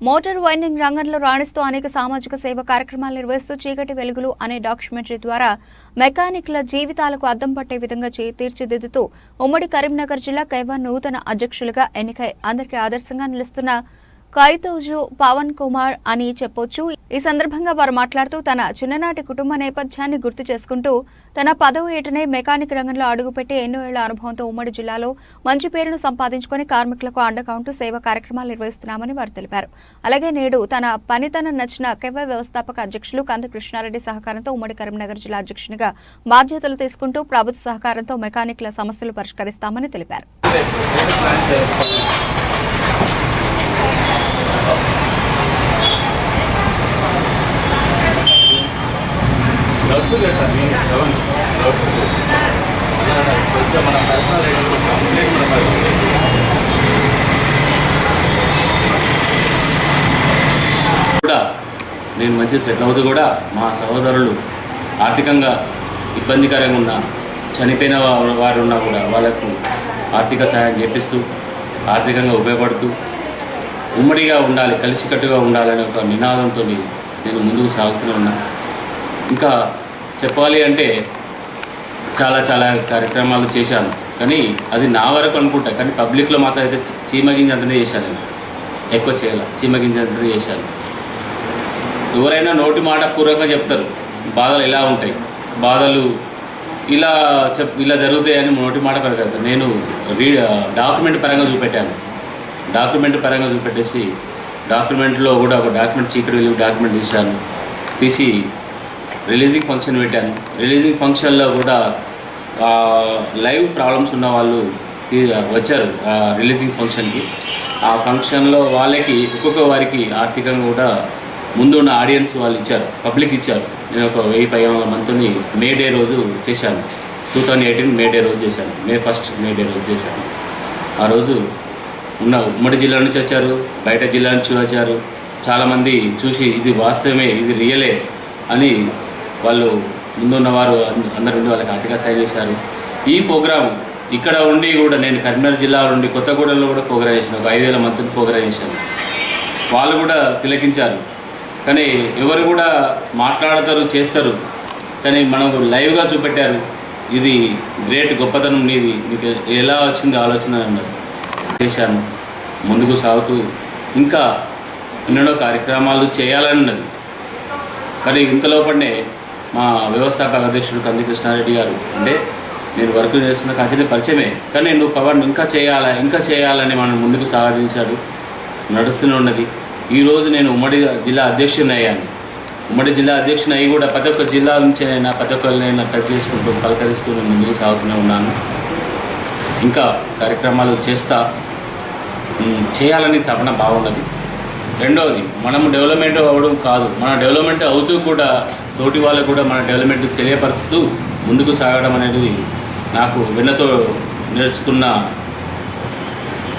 Motor winding రంగంలో రాణిస్తూ అనేక సామాజిక సేవ కార్యక్రమాలు నిర్వహిస్తూ చీకటి వెలుగులు అనే డాక్యుమెంటరీ ద్వారా మెకానిక్ల జీవితాలకు అద్దం పట్టే విధంగా తీర్చిదిద్దుతూ ఉమ్మడి కరీంనగర్ జిల్లా కైవా నూతన అధ్యక్షులుగా ఎన్నికై అందరికీ ఆదర్శంగా నిలుస్తున్న కైతోజు పవన్ కుమార్ అని చెప్పొచ్చు. ఈ సందర్భంగా వారు మాట్లాడుతూ తన చిన్ననాటి కుటుంబ నేపథ్యాన్ని గుర్తు చేసుకుంటూ తన 10వ ఏటనే మెకానిక్ రంగంలో అడుగుపెట్టి ఎన్నో ఏళ్ల అనుభవంతో ఉమ్మడి జిల్లాలో మంచి పేరును సంపాదించుకుని కార్మికులకు అండగా ఉంటూ సేవా కార్యక్రమాలు నిర్వహిస్తున్నామని వారు తెలిపారు. అలాగే నేడు తన పనితనం నచ్చిన కెవై వ్యవస్థాపక అధ్యక్షులు కంది కృష్ణారెడ్డి సహకారంతో ఉమ్మడి కరీంనగర్ జిల్లా అధ్యక్షునిగా బాధ్యతలు తీసుకుంటూ ప్రభుత్వ సహకారంతో మెకానిక్ల సమస్యలు పరిష్కరిస్తామని తెలిపారు. నేను మంచిగా సెటిల్ అవుతూ కూడా మా సహోదరులు ఆర్థికంగా ఇబ్బందికరంగా ఉన్న చనిపోయిన వారు ఉన్నా కూడా వాళ్ళకు ఆర్థిక సహాయం చేపిస్తూ ఆర్థికంగా ఉపయోగపడుతూ ఉమ్మడిగా ఉండాలి, కలిసికట్టుగా ఉండాలనే ఒక నినాదంతో నేను ముందుకు సాగుతూనే ఉన్నా. ఇంకా చెప్పాలి అంటే చాలా కార్యక్రమాలు చేశాను, కానీ అది నా వరకు అనుకుంటా. కానీ పబ్లిక్లో మాత్రం అయితే చీమగింజంతనే చేశాను. నేను ఎక్కువ చేయాలి, చీమగింజంతనే చేశాను. ఎవరైనా నోటి మాట పూర్వకంగా చెప్తారు బాధలు ఎలా ఉంటాయి, బాధలు ఇలా జరుగుతాయని నోటి మాట పరగలుగుతారు. నేను డాక్యుమెంట్ పరంగా చూపెట్టాను. డాక్యుమెంట్ పరంగా చూపెట్టేసి డాక్యుమెంట్లో కూడా ఒక డాక్యుమెంట్ చీకటి వెళ్ళి డాక్యుమెంట్ తీసి రిలీజింగ్ ఫంక్షన్ పెట్టాను. రిలీజింగ్ ఫంక్షన్లో కూడా లైవ్ ప్రాబ్లమ్స్ ఉన్న వాళ్ళు వచ్చారు రిలీజింగ్ ఫంక్షన్కి. ఆ ఫంక్షన్లో వాళ్ళకి ఒక్కొక్క వారికి ఆర్థికంగా కూడా ముందు ఉన్న ఆడియన్స్ వాళ్ళు ఇచ్చారు, పబ్లిక్ ఇచ్చారు. నేను ఒక 1000-1500 మందితోని మే డే రోజు చేశాను. 2018 మే డే రోజు చేశాను. మే 1 మే డే రోజు చేశాను. ఆ రోజు ఉమ్మడి జిల్లా నుంచి వచ్చారు, బయట జిల్లా నుంచి వచ్చారు. చాలామంది చూసి ఇది వాస్తవమే, ఇది రియలే అని వాళ్ళు ముందున్నవారు అందరు ఉండి వాళ్ళకి ఆర్థిక సాయం చేశారు. ఈ ప్రోగ్రాం ఇక్కడ ఉండి కూడా నేను కరీంనగర్ జిల్లా నుండి కొత్తగూడెంలో కూడా ప్రోగ్రాం చేశాను. ఒక 5000 మందిని ప్రోగ్రాం చేశాను. వాళ్ళు కూడా తిలకించారు. కానీ ఎవరు కూడా మాట్లాడతారు, చేస్తారు, కానీ మనకు లైవ్గా చూపెట్టారు. ఇది గ్రేట్, గొప్పతనం నీది, నీకు ఎలా వచ్చింది ఆలోచన అన్నారు. చేశాను. ముందుకు సాగుతూ ఇంకా ఎన్నెన్నో కార్యక్రమాలు చేయాలన్నది. కానీ ఇంతలోపనే మా వ్యవస్థాపక అధ్యక్షుడు కంది కృష్ణారెడ్డి గారు అంటే నేను వర్క్ చేస్తున్న కాంచెనే పరిచయమే, కానీ నువ్వు పవన్ ఇంకా చేయాలని మనం ముందుకు సాధించాడు, నడుస్తూనే ఉన్నది. ఈరోజు నేను ఉమ్మడి జిల్లా అధ్యక్షుని అయ్యాను. ఉమ్మడి జిల్లా అధ్యక్షుని అయ్యి కూడా ప్రతి ఒక్క జిల్లా నుంచి అయినా ప్రతి ఒక్కరినైనా టచ్ చేసుకుంటూ పలకరిస్తూ నేను ముందుకు సాగుతూనే ఉన్నాను. ఇంకా కార్యక్రమాలు చేయాలని తపన బాగున్నది. రెండవది, మనము డెవలప్మెంట్ అవ్వడం కాదు, మన డెవలప్మెంట్ అవుతూ కూడా తోటి వాళ్ళకు కూడా మన డెవలప్మెంట్ తెలియపరుస్తూ ముందుకు సాగడం అనేది నాకు వెన్నతో నేర్చుకున్న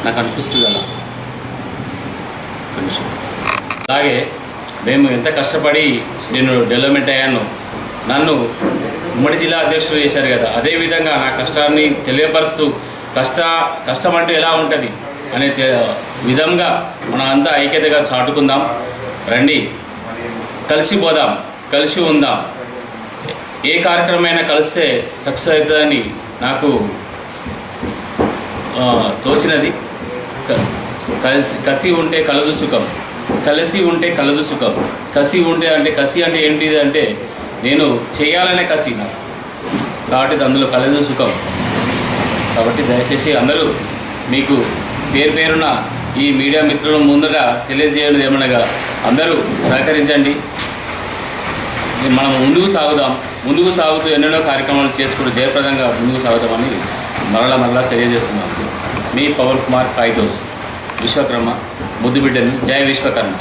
నాకు అనిపిస్తుంది. అలాగే మేము ఎంత కష్టపడి నేను డెవలప్మెంట్ అయ్యానో నన్ను ఉమ్మడి జిల్లా అధ్యక్షులు చేశారు కదా, అదేవిధంగా నా కష్టాన్ని తెలియపరుస్తూ కష్టం అంటే ఎలా ఉంటుంది అనే విధంగా మనం అంతా ఐక్యతగా చాటుకుందాం. రండి, కలిసిపోదాం, కలిసి ఉందాం. ఏ కార్యక్రమమైనా కలిస్తే సక్సెస్ అవుతుందని నాకు తోచినది. కసి ఉంటే కలదు సుఖం, కలిసి ఉంటే కలదు సుఖం. కసి అంటే ఏంటిది అంటే నేను చేయాలనే కసి నాకు, కాబట్టి అందులో కలదు సుఖం. కాబట్టి దయచేసి అందరూ మీకు పేరున ఈ మీడియా మిత్రుల ముందుగా తెలియజేయడం ఏమనగా అందరూ సహకరించండి. మనం ముందుకు సాగుతూ ఎన్నెన్నో కార్యక్రమాలు చేసుకుంటూ జయప్రదంగా ముందుకు సాగుతామని మరలా తెలియజేస్తున్నాను. మీ పవన్ కుమార్ కైతోజ్, విశ్వకర్మ, ముద్దుబిడ్డని. జై విశ్వకర్మ.